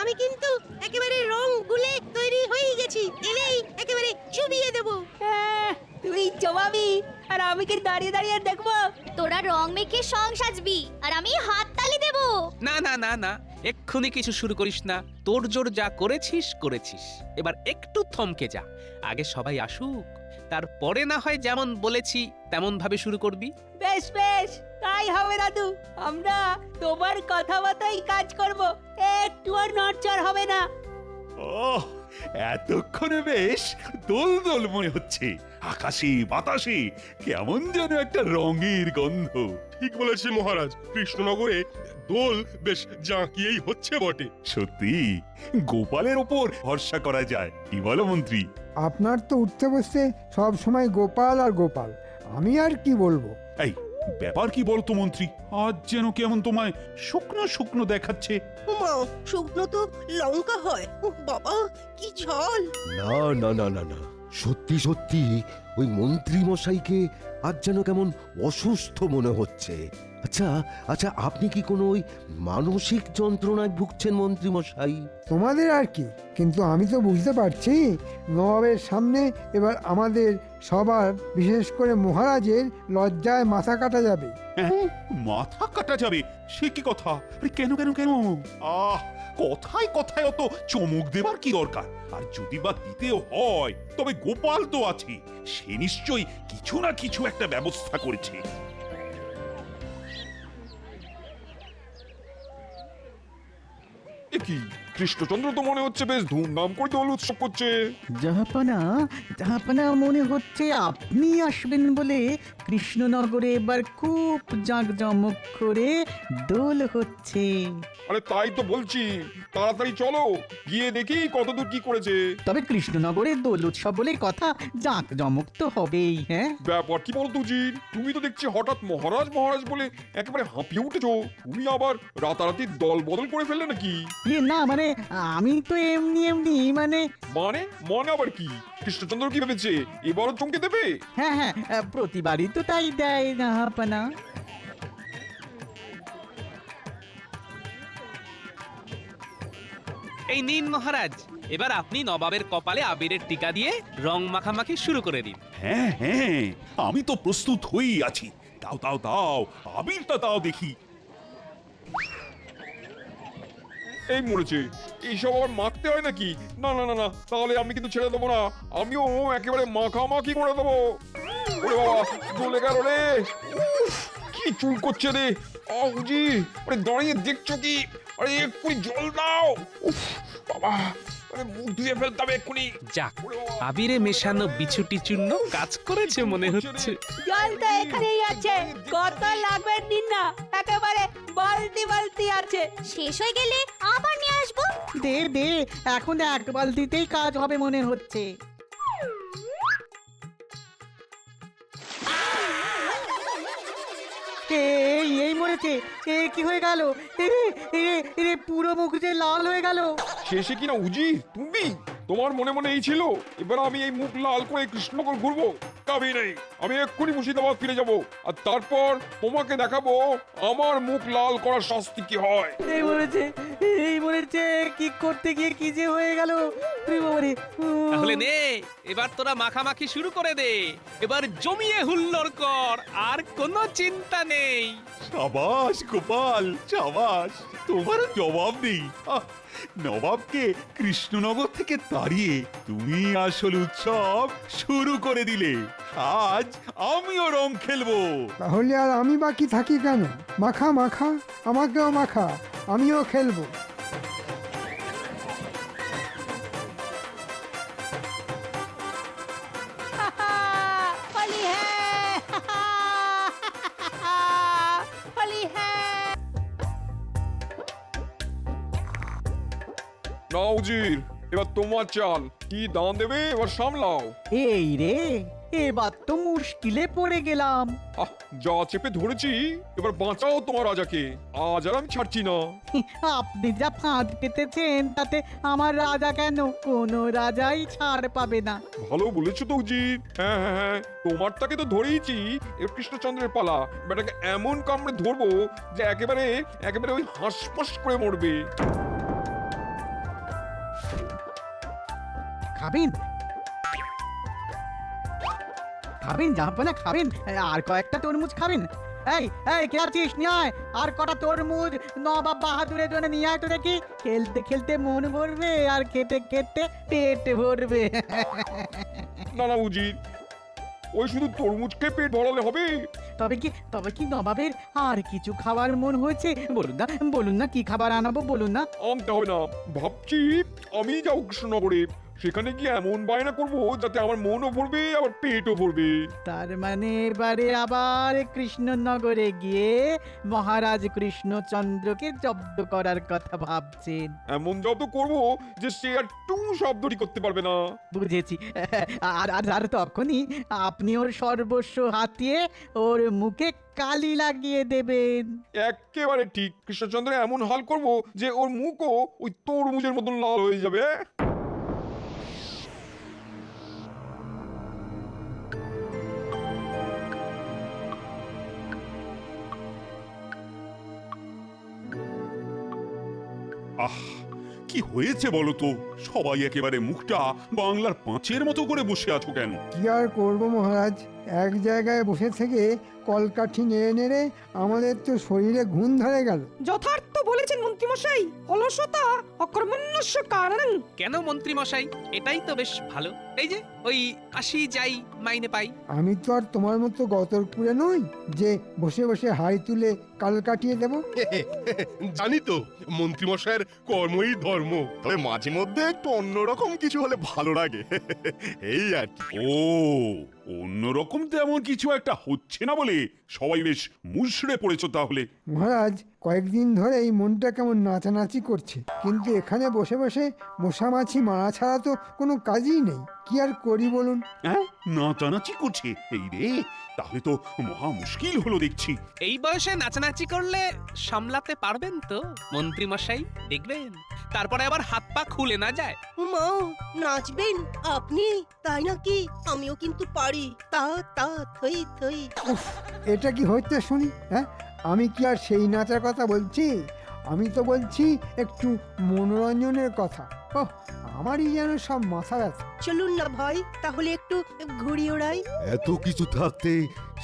আমি কিন্তু একেবারে রং গুলে তৈরি হয়ে গেছি, এলেই একেবারে চুবিয়ে দেবো। তুই জবাবি আর আমি কি দাঁড়িয়ে দাঁড়িয়ে দেখবো? তোরা রং মেখে সং সাজবি আর আমি হাত তালি দেব। না না না না, এক্ষুনি কিছু শুরু করিস না। তোর জোর যা করেছিস করেছিস, এবার একটু থমকে যা। আগে সবাই আসুক, তারপরে না হয় যেমন বলেছি তেমন ভাবে শুরু করবি। বেশ বেশ, তাই হবে দাদু। আমরা তোমার কথা মতোই কাজ করব, একটু আর নড়চড় হবে না। ওহ, এতক্ষণে বেশ দোল মনে হচ্ছে। আকাশে বাতাসে কেমন যেন একটা রঙের গন্ধ। ঠিক বলেছি মহারাজ, কৃষ্ণনগরে দোল বেশ জাঁকিয়েই হচ্ছে বটে। সত্যি গোপালের ওপর ভরসা করা যায়, কি বলো মন্ত্রী? আপনার তো উঠতে বসতে সব সময় গোপাল আর গোপাল, আমি আর কি বলবো। এই ব্যাপার কি বলতো মন্ত্রী, আজ যেন কেমন তোমায় শুকনো শুকনো দেখাচ্ছে। মা, শুকনো তো লঙ্কা হয়। উহ, বাবা কি ঝাল! না না না না না, সত্যি সত্যি ওই মন্ত্রী মশাইকে আজ যেন কেমন অসুস্থ মনে হচ্ছে। আচ্ছা আচ্ছা, আপনি কি কোনো ওই মানসিক যন্ত্রণায় ভুগছেন মন্ত্রী মশাই? তোমাদের আর কি, কিন্তু আমি তো বুঝতে পারছি নবাবের সামনে এবার আমাদের সবার, বিশেষ করে মহারাজের লজ্জায় মাথা কাটা যাবে। হ্যাঁ, মাথা কাটা যাবে? সে কি কথা? আরে কেন কেন কেন? আহ, কথায় কথায় অত চমক দেবার কি দরকার? আর যদি বা দিতেও হয় তবে গোপাল তো আছে, সে নিশ্চয়ই কিছু না কিছু একটা ব্যবস্থা করেছে। এ কি, কৃষ্ণচন্দ্র তো মনে হচ্ছে বেশ ধুমধাম করে দোল উৎসব করছে। জাহাপানা জাহাপানা, মনে হচ্ছে আপনি আসবেন বলে কৃষ্ণনগরে এবার খুব জাঁকজমক করে দোল হচ্ছে। আরে তাই তো বলছি, তাড়াতাড়ি চলো গিয়ে দেখি কতদূর কি করেছে। তবে কৃষ্ণনগরে দোল উৎসব বলে কথা, জাঁকজমক তো হবেই। হ্যাঁ, ব্যাপার কি বলতো উজির, তুমি তো দেখছি হঠাৎ মহারাজ মহারাজ বলে একেবারে হাঁপিয়ে উঠেছো। তুমি আবার রাতারাতি দল বদল করে ফেললে নাকি? না মানে আমি তো এমনি এমনি মানে মানে মানে আবার কি? কৃষ্ণচন্দ্র কি ভেবেছে এবারও চমকে দেবে? হ্যাঁ হ্যাঁ, প্রতিবারই তো তাই দেয় জাহাপানা। এই নিন মহারাজ, এবার আপনি নবাবের কপালে আবিরের টিকা দিয়ে রং মাখামাখি শুরু করে দিন। হ্যাঁ হ্যাঁ, আমি তো প্রস্তুত হয়েই আছি। দাও দাও দাও, আবিরটা দাও দেখি। এই মরেছে, এইসব আবার মাখতে হয় নাকি? না না না না, তাহলে আমি কিন্তু ছেড়ে দেবো না, আমিও একেবারে মাখামাখি করে দেবো। ওরে বাবা, চলে গেল রে। উফ, কি চুল করছে রে। উজি, আরে দাঁড়িয়ে দেখছো কি? আরে এক্ষুনি জল দাও। উফ বাবা, আরে মুখ ধুয়ে ফেলতে হবে এক্ষুনি। যাক, আবিরে মেশানো বিছুটি চূর্ণ কাজ করেছে মনে হচ্ছে। জল তো এখানেই আছে, কত লাগবে নিন না, একেবারে বালতি বালতি আছে। শেষ হয়ে গেলে আবার নিয়ে আসবো। দে দে, এখন এক বালতিতেই কাজ হবে মনে হচ্ছে। এই মরেছে, কি হয়ে গেল? পুরো মুখ যে লাল হয়ে গেল। শেষে কিনা উজি তুমি? তোমার মনে মনে এই ছিল এবার আমি এই মুখ লাল করে কৃষ্ণনগর ঘুরবো? কাবি নেই, আমি এক্ষুনি মুর্শিদাবাদ ফিরে যাব, আর তারপর তোমাকে দেখাবো আমার মুখ লাল করার শাস্তি কি হয়। এই মরেছে, কি করতে গিয়ে কি যে হয়ে গেল। তাহলে নে, এবার তোরা মাখামাখি শুরু করে দে। এবার জমিয়ে হুল্লোড় কর, আর কোনো চিন্তা নেই। সাবাস গোপাল, সাবাস, তোমার জবাব নেই। আহ, নবাবকে কৃষ্ণনগর থেকে তাড়িয়ে তুমি আসল উৎসব শুরু করে দিলে। আজ আমিও রং খেলবো। তাহলে আর আমি বাকি থাকি কেন? মাখা মাখা, আমাকেও মাখা, আমিও খেলবো। হোলি হ্যাঁ, হোলি হ্যাঁ। না উজির, এবার তোমার চাল, কি দান দেবে এবার সামলাও। এই রে, এবার তো মুশকিলে পড়ে গেলাম। যা চেপে ধরেছি, এবার বাঁচাও তোমার রাজাকে, আজ আর আমি ছাড়ছি না। আপনি যা ফাঁদ পেতেছেন তাতে আমার রাজা কেন, কোনো রাজাই ছাড় পাবে না। ভালো বলেছো তো উজির। হ্যাঁ হ্যাঁ হ্যাঁ, তোমারটাকে তো ধরেইছি, এবার কৃষ্ণচন্দ্রের পালা। বেটাকে এমন কামড়ে ধরবো যে একেবারে একেবারে ওই হাঁসফাঁস করে মরবে। খাবেন খাবেন জাহাপনা খাবেন আর কয়েকটা তরমুজ খাবেন এই এই কে আছিস নিয়ে আয় আর কটা তরমুজ নবাব বাহাদুরের জন্য নিয়ে আয় তো দেখি খেলতে খেলতে মন ভরবে আর খেতে খেতে পেট ভরবে না না উজির, ওই শুধু তরমুজকে পেট ভরালে হবে? তবে কি নবাবের আর কিছু খাবার মন হয়েছে? বলুন না কি খাবার আনাবো বলুন না। আনতে হবে না, ভাবছি আমি যাও কৃষ্ণনগরে, সেখানে গিয়ে এমন বায়না করবো যাতে আমার মনও ভরবে আবার পেটও ভরবে। তার মানে এবারে আবার কৃষ্ণনগরে গিয়ে মহারাজ কৃষ্ণচন্দ্রকে জব্দ করার কথা ভাবছেন? এমন জব্দ করবো যে সে আর টু শব্দটি করতে পারবে না। বুঝেছি। আর তখনই আপনি ওর সর্বস্ব হাতিয়ে ওর মুখে কালি লাগিয়ে দেবেন। একেবারে ঠিক, কৃষ্ণচন্দ্র এমন হাল করবো যে ওর মুখও ওই তরমুজের মতন লাল হয়ে যাবে। আহ, কি হয়েছে বলো তো? সবাই একেবারে মুখটা বাংলার পাঁচের মতো করে বসে আছো কেন? কি আর করবো মহারাজ, এক জায়গায় বসে থেকে কলকাঠি নেড়ে নেড়ে আমাদের তো শরীরে ঘুম ধরে গেল। যথার্থ বলেছেন মন্ত্রীমশাই, অলসতা অকর্মণ্যস্য কারণ। কেন মন্ত্রী মশাই? এটাই তো বেশ ভালো। এই যে ওই আসি যাই মাইনে পাই। আমি তো আর তোমার মতো গতরপুরে নই যে বসে বসে হাই তুলে কাল কাটিয়ে দেব। জানি তো মন্ত্রীমশাইয়ের কর্মই ধর্ম, তবে মাঝে মধ্যে একটু অন্যরকম কিছু হলে ভালো লাগে এই আর কি। ও, অন্যরকম তেমন কিছু একটা হচ্ছে না বলে সবাই বেশ মুষড়ে পড়েছো তাহলে। মহারাজ, কয়েকদিন ধরে এই মনটা কেমন নাচানাচি করছে, কিন্তু এখানে বসে বসে মশামাছি মারা ছাড়া তো কোনো কাজই নেই। কি আর করি বলুন? হ্যাঁ, নাচানাচি করছে? এই রে, তাহলে তো মহা মুশকিল হলো দেখছি। এই বয়সে নাচানাচি করলে সামলাতে পারবেন তো মন্ত্রী মশাই? দেখবেন তারপরে আবার হাত পা খুলে না যায়। মা, নাচবেন আপনি? তাই নাকি? আমিও কিন্তু পারি। তা তা থই থই। উফ, এটা কি হচ্ছে শুনি? হ্যাঁ, আমি কি আর সেই নাচার কথা বলছি? আমি তো বলছি একটু মনোরঞ্জনের কথা। ওহ, আমারই যেন সব মাথা ব্যথা। চলুন না ভাই, তাহলে একটু ঘুড়ি ওড়াই। এত কিছু থাকতে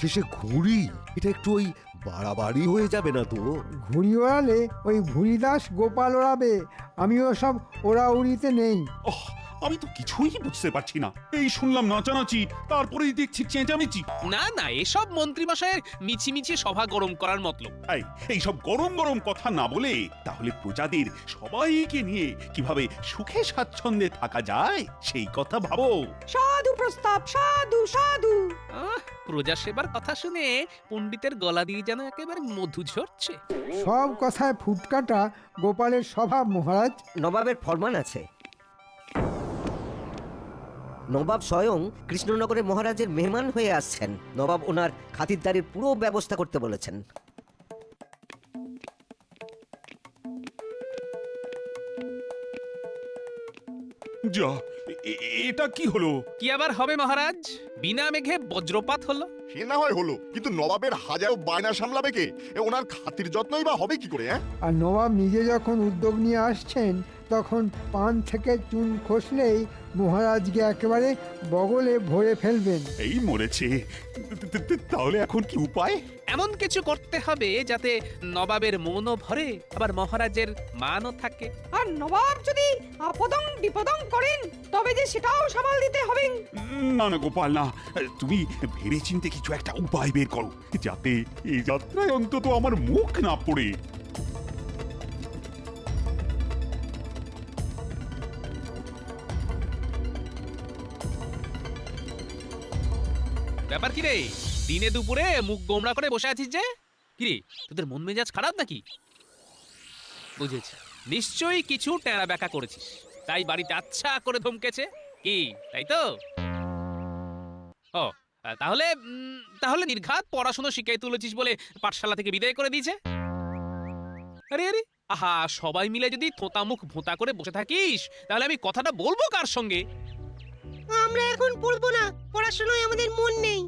শেষে ঘুড়ি, এটা একটু ওই বাড়াবাড়ি হয়ে যাবে না তো? ঘুড়ি ওড়ালে ওই ভুড়িদাস গোপাল ওড়াবে, আমিও সব ওড়াউড়িতে নেই। ওহ, আমি তো কিছুই বুঝতে পারছি না। এই শুনলাম নাচানাচি, তারপরেই দেখছি চেঁচামেচি। না না, এসব মন্ত্রী মশাইয়ের মিছিমিছি সভা গরম করার মতলব। এই সব গরম গরম কথা না বলে তাহলে প্রজাদের সবাইকে নিয়ে কিভাবে সুখে স্বাচ্ছন্দ্যে থাকা যায় সেই কথা ভাবো। সাধু প্রস্তাব, সাধু সাধু। প্রজা সেবার কথা শুনে পণ্ডিতের গলা দিয়ে যেন একেবারে মধু ঝরছে। সব কথায় ফুটকাটা গোপালের স্বভাব মহারাজ। নবাবের ফরমান আছে, নবাব স্বয়ং কৃষ্ণনগরে মহারাজের মেহমান হয়ে আসছেন। নবাব ওনার খাতিরদারির পুরো ব্যবস্থা করতে বলেছেন। যা, এটা কি হলো? কি আবার হবে মহারাজ? বিনা মেঘে বজ্রপাত হলো। সে না হয় হলো, কিন্তু নবাবের হাজারো বায়না সামলাবে কে? ওনার খাতির যত্নই বা হবে কি করে? আর নবাব নিজে যখন উদ্যোগ নিয়ে আসছেন, তখন পান থেকে চুন খসলেই মহারাজকে একেবারে বগলে ভরে ফেলবেন। এই মরেছে। তাহলে এখন কি উপায়? এমন কিছু করতে হবে যাতে নবাবের মনও ভরে আবার মহারাজের মানও থাকে। আর নবাব যদি আপদং বিপদং করেন, তবে যে সেটাও সামাল দিতে হবে। না না গোপাল, না, তুমি ভেবেচিন্তে কিছু একটা উপায় বের করো, যাতে এই যাত্রায় অন্তত আমার মুখ না পড়ে। ব্যাপার কি রে? দিনে দুপুরে মুখ গোমড়া করে বসে আছিস যে? কি রে, তোদের মন মেজাজ খারাপ নাকি? বুঝেছি, নিশ্চয়ই কিছু টেঁড়া ব্যাকা করেছিস, তাই বাড়িতে আচ্ছা করে ধমকেছে কি, তাই তো? ও, তাহলে তাহলে নির্ঘাত পড়াশোনা শিখাই তুলেছিস বলে পাঠশালা থেকে বিদায় করে দিয়েছে। আরে আরে, আহা, সবাই মিলে যদি থোঁতা মুখ ভোঁতা করে বসে থাকিস, তাহলে আমি কথাটা বলবো কার সঙ্গে? আমরা এখন পড়বো না, পড়াশোনায় আমাদের মন নেই।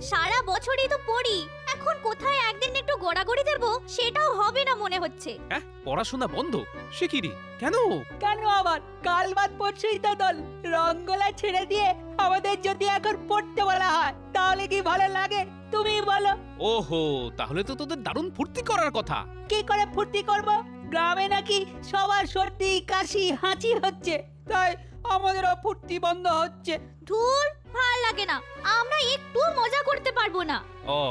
সারা বছরই তো পড়ি, এখন কোথায় একদিন একটু গড়াগড়িতে করব সেটাও হবে না মনে হচ্ছে। হ্যাঁ, পড়াশোনা বন্ধ? সে কি রে, কেন? কেন আবার? কাল বাদ পরশুই তো দোল। রঙ্গলা ছেড়ে দিয়ে আমাদের যদি এখন পড়তে বলা হয় তাহলে কি ভালো লাগে তুমি বলো? ওহো, তাহলে তো তোদের দারুণ ফুর্তি করার কথা। কি করে ফুর্তি করব? গ্রামে নাকি সবার সর্দি কাশি হাঁচি হচ্ছে, তাই আমাদেরও ফুর্তি বন্ধ হচ্ছে। ধুর, ভাল লাগে না, আমরা একটু মজা করতে পারবো না। ও,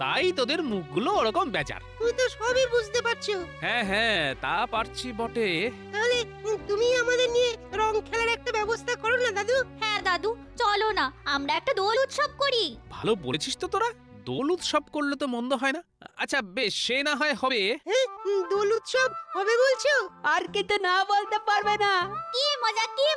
তাই তোদের মুখগুলো ওরকম বেজার। তুই তো সবই বুঝতে পারছো। হ্যাঁ হ্যাঁ, তা পারছি বটে। তাহলে তুমি আমাদের নিয়ে রং খেলার একটা ব্যবস্থা করো না দাদু। হ্যাঁ দাদু, চলো না আমরা একটা দোল উৎসব করি। ভালো বলেছিস তো তোরা, দোল উৎসব করলে তো মন্দ হয় না। আচ্ছা বেশ, সে না হয় হবে। হ্যাঁ, দোল উৎসব হবে বলছো? আর কিন্তু না বলতে পারবে না। কি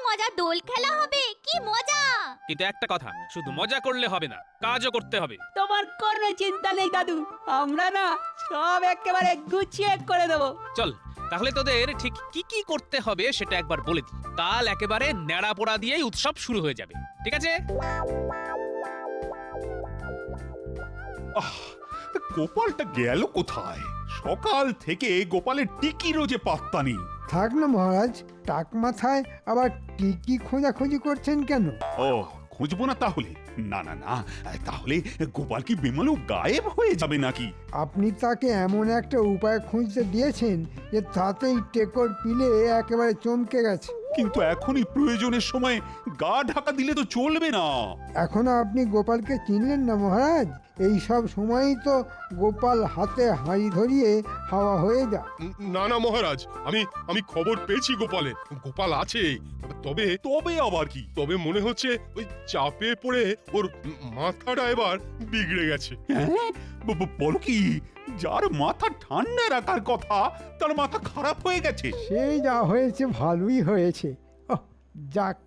মজা, দোল খেলা হবে, কি মজা। কিন্তু একটা কথা, শুধু মজা করলে হবে না, কাজও করতে হবে। তোমার কোনো চিন্তা নেই দাদু, আমরা না সব একেবারে গুছিয়ে করে দেবো। চল, তাহলে তোদের ঠিক কি কি করতে হবে সেটা একবার বলে দিই। কাল একেবারে ন্যাড়া পোড়া দিয়েই উৎসব শুরু হয়ে যাবে, ঠিক আছে? গোপালটা গেল কোথায়? সকাল থেকে গোপালের টিকিরও যে পাত্তা নেই। থাক না মহারাজ, টাক মাথায় আবার টিকি খোঁজাখুঁজি করছেন কেন? ও, খুঁজবো না তাহলে? না না না, তাহলে গোপাল কি বেমালু গায়েব হয়ে যাবে নাকি? আপনি তাকে এমন একটা উপায় খুঁজতে দিয়েছেন যে তাতেই টেকর পিলে একেবারে চমকে গেছে। কিন্তু এখনই প্রয়োজনের সময় গা ঢাকা দিলে তো চলবে না। এখনো আপনি গোপালকে চিনলেন না মহারাজ? এই সব সময়ই তো গোপাল হাতে হাঁড়ি ধরিয়ে হাওয়া হয়ে যায়। না না মহারাজ, আমি খবর পেয়েছি গোপালের। গোপাল আছে, তবে তবে আবার কি? তবে মনে হচ্ছে ওই চাপে পড়ে ওর মাথাটা এবার বিগড়ে গেছে। হ্যাঁ, বলো কি? যার মাথা ঠান্ডা রাখার কথা তার মাথা খারাপ হয়ে গেছে। সেই যা হয়েছে ভালোই হয়েছে। ওহ, যাক,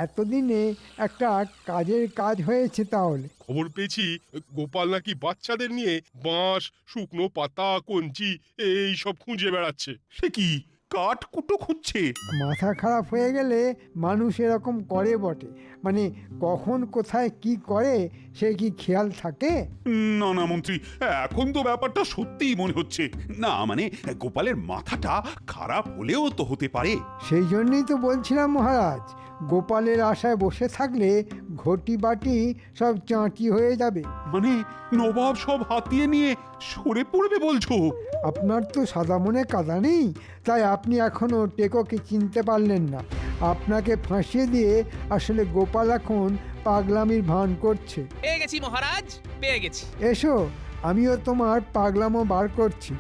এতদিনে একটা কাজের কাজ হয়েছে তাহলে। খবর পেয়েছি গোপাল নাকি বাচ্চাদের নিয়ে বাঁশ, শুকনো পাতা, কঞ্চি এই সব খুঁজে বেড়াচ্ছে। সে কি কাঠ কুটো খুঁজছে? মাথা খারাপ হয়ে গেলে মানুষ এরকম করে বটে, মানে কখন কোথায় কি করে সে কি খেয়াল থাকে? না না মন্ত্রী, এখন তো ব্যাপারটা সত্যিই মনে হচ্ছে। না মানে গোপালের মাথাটা খারাপ হলেও তো হতে পারে। সেই জন্যই তো বলছিলাম মহারাজ, গোপালের আশায় বসে থাকলে ঘটি বাটি সব চাঁটি হয়ে যাবে। মানে নবাব সব হাতিয়ে নিয়ে সরে পড়বে বলছো? আপনার তো সাদা মনে কাদা নেই, তাই আপনি এখনো টেকোকে চিনতে পারলেন না। আপনাকে ফাঁসিয়ে দিয়ে আসলে গোপাল এখন পাগলামির ভান করছে। পেয়ে গেছি মহারাজ, পেয়ে গেছি। এসো, আমিও তোমার পাগলামো বার করছি।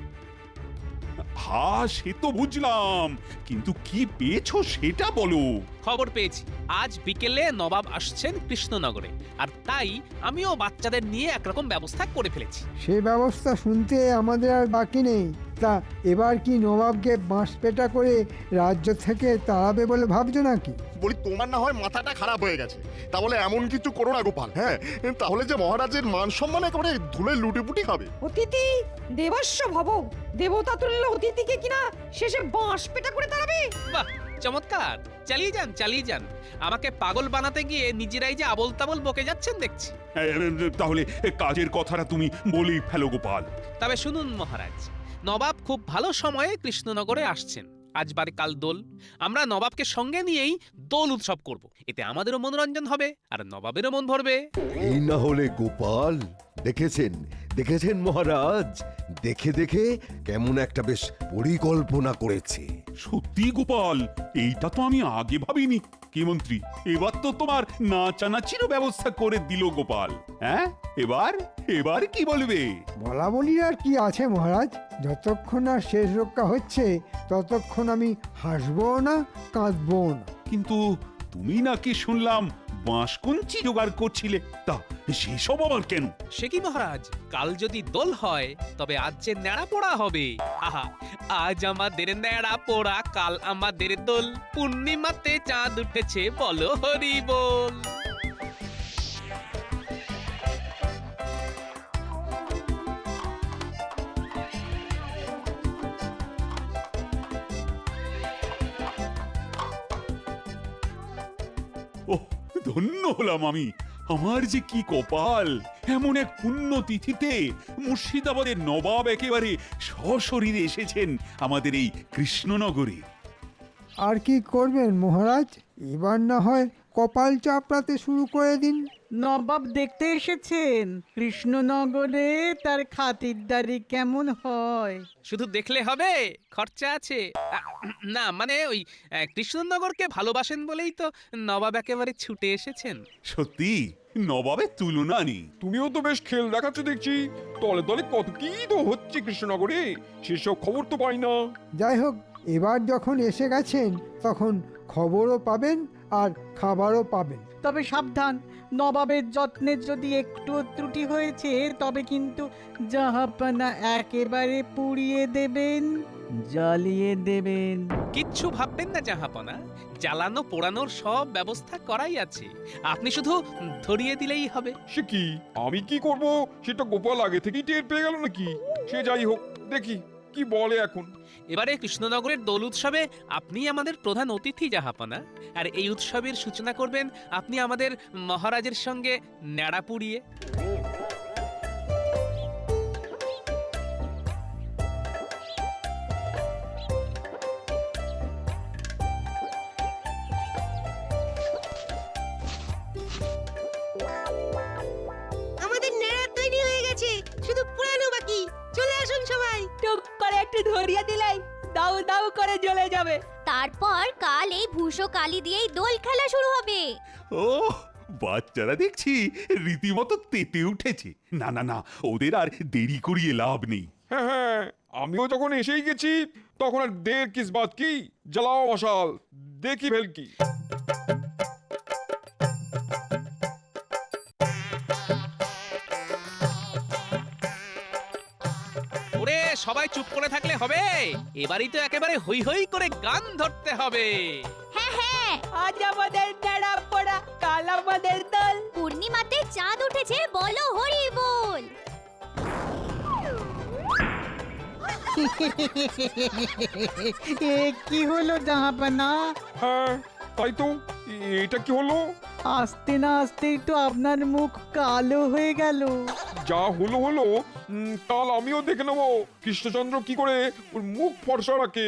হ্যাঁ, সে তো বুঝলাম, কিন্তু কি পেয়েছো সেটা বলো। খবর পেয়েছি আজ বিকেলে নবাব আসছেন কৃষ্ণনগরে, আর তাই আমিও বাচ্চাদের নিয়ে একরকম ব্যবস্থা করে ফেলেছি। সে ব্যবস্থা শুনতে আমাদের আর বাকি নেই। তা এবার কি নবাবকে বাঁশ পেটা করে রাজ্য থেকে তাড়াবে বলে ভাবছো নাকি? বলি তোমার না হয় মাথাটা খারাপ হয়ে গেছে, তাহলে এমন কিছু করো না গোপাল। হ্যাঁ, তাহলে যে মহারাজের মান সম্মান একেবারে ধুলে লুটিপুটি খাবে। অতিথি দেবস্য ভব, দেবতা তুল্য অতিথিকে কিনা শেষে বাঁশ পেটা করে দাঁড়াবে। বাহ, চমৎকার! চালিয়ে যান, চালিয়ে যান। আমাকে পাগল বানাতে গিয়ে নিজেরাই যে আবল তাবল বকে যাচ্ছেন দেখছি। তাহলে কাজের কথাটা তুমি বলেই ফেলো গোপাল। তবে শুনুন মহারাজ, নবাব খুব ভালো সময়ে কৃষ্ণনগরে আসছেন। আজ বারে কাল দোল, আমরা নবাবকে সঙ্গে নিয়েই দোল উৎসব করব। এতে আমাদেরও মনোরঞ্জন হবে আর নবাবেরও মন ভরবে। এই না হলে গোপাল, দেখেছেন দেখেছেন মহারাজ, দেখে দেখে কেমন একটা বেশ পরিকল্পনা করেছে। সত্যি গোপাল, এইটা তো আমি আগে ভাবিনি। কি মন্ত্রী, এবার তো তোমার নাচানাচিরও ব্যবস্থা করে দিল গোপাল। হ্যাঁ, এবার এবার কি বলবে? বলা বলির আর কি আছে মহারাজ, যতক্ষণ না শেষ রক্ষা হচ্ছে ততক্ষণ আমি হাসবো না, কাঁদবো না। কিন্তু তুমি নাকি শুনলাম বাঁশকঞ্চি জোগাড় করছিলে, তা সেসব আবার কেন? সে কি মহারাজ, কাল যদি দোল হয় তবে আজ যে ন্যাড়া পোড়া হবে। আহা, আজ আমাদের ন্যাড়া পোড়া, কাল আমাদের দোল। পূর্ণিমাতে চাঁদ উঠেছে, বলো হরি বল। ওহ, ধন্য হলাম আমি। আমার যে কি কপাল, এমন এক পুণ্য তিথিতে মুর্শিদাবাদের নবাব একেবারে সশরীরে এসেছেন আমাদের এই কৃষ্ণনগরে। আর কি করবেন মহারাজ, এবার না হয় কপাল চাপড়াতে শুরু করে দিন। নবাব দেখতে এসেছেন কৃষ্ণনগরে, তার খাতিরদারি কেমন হয়। শুধু দেখলে হবে, খরচা আছে। না মানে ওই কৃষ্ণনগরকে ভালোবাসেন বলেই তো নবাব একেবারে ছুটে এসেছেন। সত্যি নবাবের তুলনা নেই। তুমিও তো বেশ খেল দেখাচ্ছ দেখছি। তলে তলে কত কি তো হচ্ছে কৃষ্ণনগরে, সেসব খবর তো পাই না। যাই হোক, এবার যখন এসে গেছেন তখন খবরও পাবেন আর খাবারও পাবেন। তবে সাবধান, নবাবের যত্নের যদি একটু ত্রুটি হয়েছে তবে কিন্তু জাহাপানা একেবারে পুড়িয়ে দেবেন, জ্বালিয়ে দেবেন। কিচ্ছু ভাববেন না জাহাপনা, জ্বালানো পোড়ানোর সব ব্যবস্থা করাই আছে। আপনি শুধু ধরিয়ে দিলেই হবে। সে কি, আমি কি করব সেটা গোপাল আগে থেকেই টের পেয়ে গেল নাকি? সে যাই হোক, দেখি কি বলে এখন। এবারে কৃষ্ণনগরের দোল উৎসবে আপনি আমাদের প্রধান অতিথি জাহাপনা, আর এই উৎসবের সূচনা করবেন আপনি আমাদের মহারাজের সঙ্গে ন্যাড়া পুড়িয়ে। আমাদের নেড়া তৈরি হয়ে গেছে, শুধু পুরানো বাকি। চলে আসুন সবাই। টুক করে একটু ধরিয়ে দিলাই দাউ দাউ করে জ্বলে যাবে। তারপর কাল এই ভূষো কালি দিয়েই দোল খেলা শুরু হবে। ও বাচ্চারা দেখছি রীতিমতো তেতে উঠেছে। না না না, ওদের আর দেরি করিয়ে লাভ নেই। হ্যাঁ হ্যাঁ, আমিও যখন এসেই গেছি তখন আর দের কিস বাত কি, জ্বালাও মশাল, দেখি ভেলকি। ওরে সবাই চুপ করে থাকলে হবে, এবারই তো একেবারে হই হই করে গান ধরতে হবে। হ্যাঁ হ্যাঁ, আজ আমাদের ন্যাড়া পোড়া, কাল আমাদের দোল। পূর্ণিমাতে চাঁদ উঠেছে, বলো হরি বল। এ কি হলো জাহাপানা? হ্যাঁ তাই তো, এটা কি হলো? আসতে না আসতেই তো আপনার মুখ কালো হয়ে গেল। যা হলো হলো, কাল আমিও দেখে নেবো কৃষ্ণচন্দ্র কি করে ওর মুখ ফর্সা রাখে।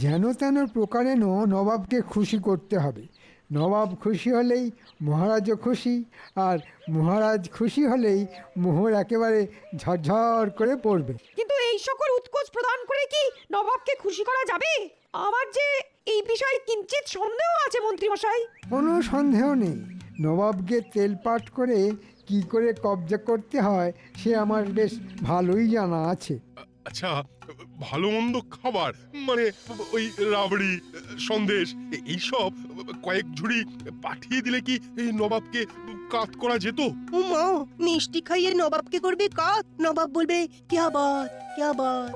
যেন তেন প্রকারে নবাবকে খুশি করতে হবে। নবাব খুশি হলেই মহারাজও খুশি, আর মহারাজ খুশি হলেই মোহর একেবারে ঝরঝর করে পড়বে। কিন্তু এই সকল উৎকোচ প্রদান করে কি নবাবকে খুশি করা যাবে? আমার যে এই বিষয়ে কিঞ্চিত সন্দেহ আছে মন্ত্রী মশাই। কোনো সন্দেহ নেই, নবাবকে তেলপাট করে কি করে কবজা করতে হয় সে আমার বেশ ভালোই জানা আছে। আচ্ছা, ভালো মন্দ খাবার মানে ওই রাবড়ি, সন্দেশ এইসব কয়েক ঝুড়ি পাঠিয়ে দিলে কি এই নবাবকে কাত করা যেত? উমা, মিষ্টি খাইয়ে নবাবকে করবে কাত। নবাব বলবে ক্যা বাত ক্যা বাত।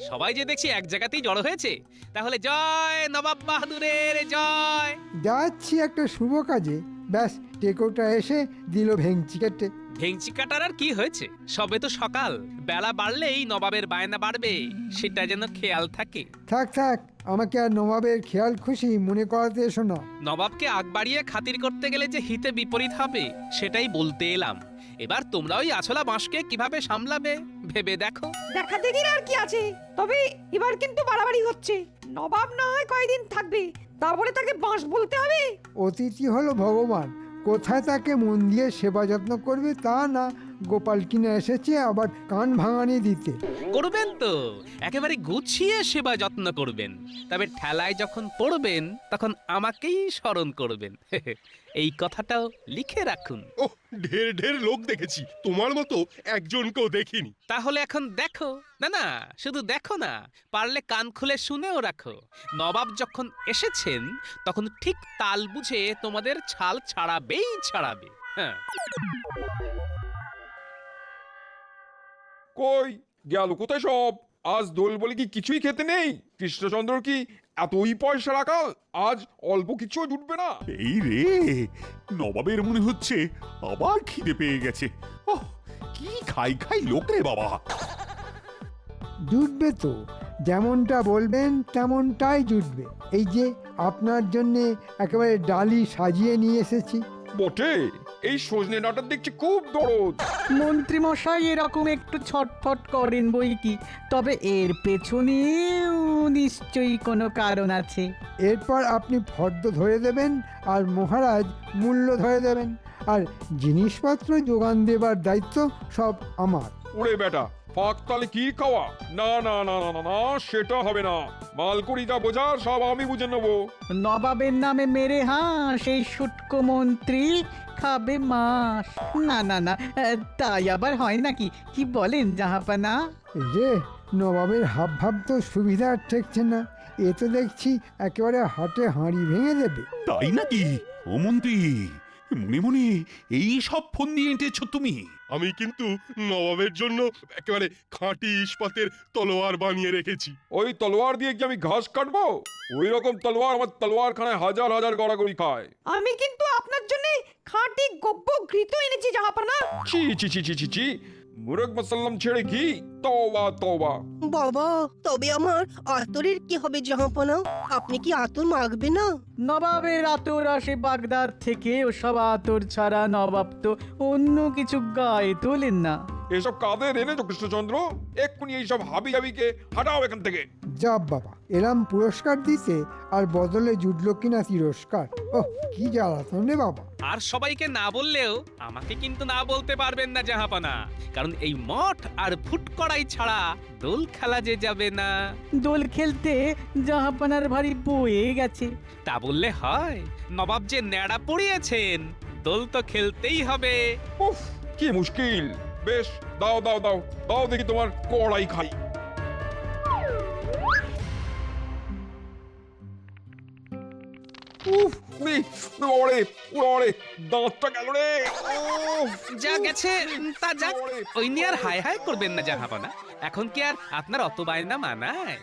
সবাই যে দেখছি এক জায়গাতেই জড়ো হয়েছে, তাহলে জয় নবাব বাহাদুরের জয়। যাচ্ছি একটা শুভ কাজে, ব্যাস টেকোটা এসে দিল ভেঙচি কেটে। ভেংচি কাটার আর কি হয়েছে, সবে তো সকাল, বেলা বাড়লেই নবাবের বায়না বাড়বে, সেটা যেন খেয়াল থাকে। থাক থাক, আমাকে আর নবাবের খেয়াল খুশি মনে করাতে এসো না। নবাবকে আগ বাড়িয়ে খাতির করতে গেলে যে হিতে বিপরীত হবে সেটাই বলতে এলাম। এবার তোমরা ওই আছলা বাঁশকে কিভাবে সামলাবে ভেবে দেখো। দেখা দেখির আর কি আছে, তবে এবার কিন্তু বাড়াবাড়ি হচ্ছে। নবাব না হয় কয়দিন থাকবে, তারপরে তাকে বাঁশ বলতে হবে। অতিথি হলো ভগবান, কোথায় তাকে মন দিয়ে সেবা যত্ন করবে তা না, গোপাল কিনা এসেছে আবার কান ভাঙানি দিতে। করবেন তো, একেবারে গুছিয়ে সেবা যত্ন করবেন, তবে ঠেলায় যখন পড়বেন তখন আমাকেই স্মরণ করবেন। এই কথাটাও লিখে রাখুন। ও ঢের ঢের লোক দেখেছি, তোমার মতো একজনকেও দেখিনি। তাহলে এখন দেখো, না না শুধু দেখো না, পারলে কান খুলে শুনেও রাখো। নবাব যখন এসেছেন তখন ঠিক তাল বুঝে তোমাদের ছাল ছাড়াবেই ছাড়াবে। হ্যাঁ, কই গেল কোথায় সব? আজ দোল বলে কি কিছুই খেতে নেই? কৃষ্ণচন্দ্র কি এতই পয়সা রাখাল, আজ অল্প কিছু জুটবে না? এই রে, নবাবের মনে হচ্ছে আবার খিদে পেয়ে গেছে। ওহ, কি খাই খাই লোক রে বাবা। জুটবে তো, যেমনটা বলবেন তেমনটাই জুটবে। এই যে আপনার জন্যে একেবারে ডালি সাজিয়ে নিয়ে এসেছি। বটে, এই সজনে ডাঁটার দেখছি খুব দরদ। মন্ত্রী মশাই এরকম একটু ছটফট করেন বই কি, তবে এর পেছনেও নিশ্চয়ই কোনো কারণ আছে। এরপর আপনি ফর্দ ধরে দেবেন আর মহারাজ মূল্য ধরে দেবেন, আর জিনিসপত্র যোগান দেবার দায়িত্ব সব আমার। ওরে বেটা, ফাঁক তালে কি খাওয়া? না না না না না না, সেটা হবে না। মালকুড়িটা বোঝার সব আমি বুঝে নেবো। নবাবের নামে মেরে সেই শুটকো মন্ত্রী খাবে মাস। না না না, তাই আবার হয় নাকি? কি বলেন জাহাপানা? এই যে নবাবের হাব ভাব তো সুবিধা ঠেকছে না, এ তো দেখছি একেবারে হাটে হাঁড়ি ভেঙে দেবে। তাই নাকি? ও মন্ত্রী, মনে মনে এই সব ফোন দিয়ে এঁটেছো তুমি? আমি কিন্তু নবাবের জন্য একেবারে খাঁটি ইস্পাতের তলোয়ার বানিয়ে রেখেছি। ওই তলোয়ার দিয়ে কি আমি ঘাস কাটবো? ওই রকম তলোয়ার আমার তলোয়ারখানায় হাজার হাজার গড়াগড়ি খায়। আমি কিন্তু আপনার জন্য খাঁটি গব্য ঘৃত এনেছি জাহাপানা। ছি ছি ছি ছি ছি ছি, মুরগ মাসাল্লাম ছেড়ে কি? তওবা তওবা। বাবা, তবে আমার আতরের কি হবে জাহাপনা? আপনি কি আতর মাখবে না? নবাবের আতর আসে বাগদাদ থেকে, ওসব আতর ছাড়া নবাব তো অন্য কিছু গায়ে তোলেন না। এসব কাদের এনেছো কৃষ্ণচন্দ্র? এক্ষুনি এইসব হাবি হাবিকে হাঁটাও এখান থেকে। যাব বাবা, এলাম পুরস্কার দিতে আর বদলে জুটলো কিনা তিরস্কার। ওহ, কি জ্বালাতন রে বাবা। আর সবাইকে না বললেও আমাকে কিন্তু না বলতে পারবেন না জাহাপানা, কারণ এই মঠ আর ফুটকড়াই ছাড়া দোল খেলা যে যাবে না। দোল খেলতে জাহাপানার ভারী বয়ে গেছে। তা বললে হয়? নবাব যে ন্যাড়া পড়িয়েছেন, দোল তো খেলতেই হবে। উফ, কি মুশকিল। বেশ, দাও দাও দাও দাও দেখি তোমার কড়াই খাই। উফ, ওরে ওরে, দাঁতটা গেল রে। উফ, যা গেছে তা যাক, ওই নিয়ে আর হায় হায় করবেন না জাহাপানা। এখন কি আর আপনার অত বায়না মানায়?